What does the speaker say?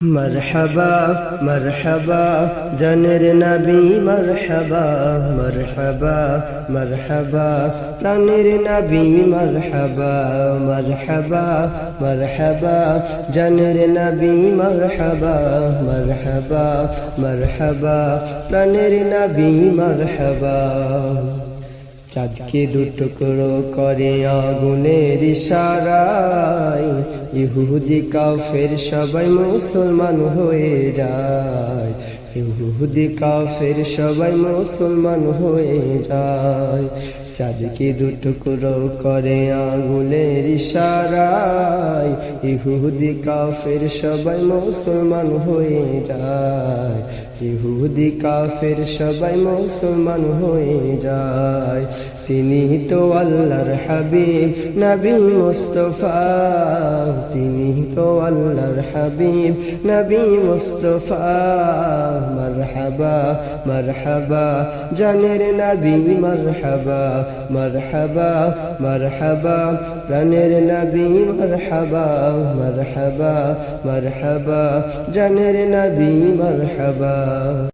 मरहबा मरहबा जनेर नबी मरहबा मरहबा मरहबा प्राणेर नबी मरहबा मरहबा मरहबा जनेर नबी मरहबा मरहबा मरहबा प्राणेर नबी मरहबा চাঁদকে দুটুকরো করে আগুনের ইশারায় ইহুদি কাফের সবাই মুসলমান হয়ে যায় ইহুদি কাফের সবাই মুসলমান হয়ে যায় চাঁদকে দুটুকরো করে আগুনের ইশারায় ইহুদি কাফের সবাই মুসলমান হয়ে যায় ইহুদি কাফের সবাই মুসলমান হয়ে যায় তিনি তো আল্লাহর হাবিব নবী মুস্তাফা তিনি তো আল্লাহর হাবিব নবী মুস্তাফা মারহাবা মারহাবা জানের নবী মারহাবা মারহাবা মারহাবা প্রাণের নবী মারহাবা মারহাবা মারহাবা জানের নবী মারহাবা।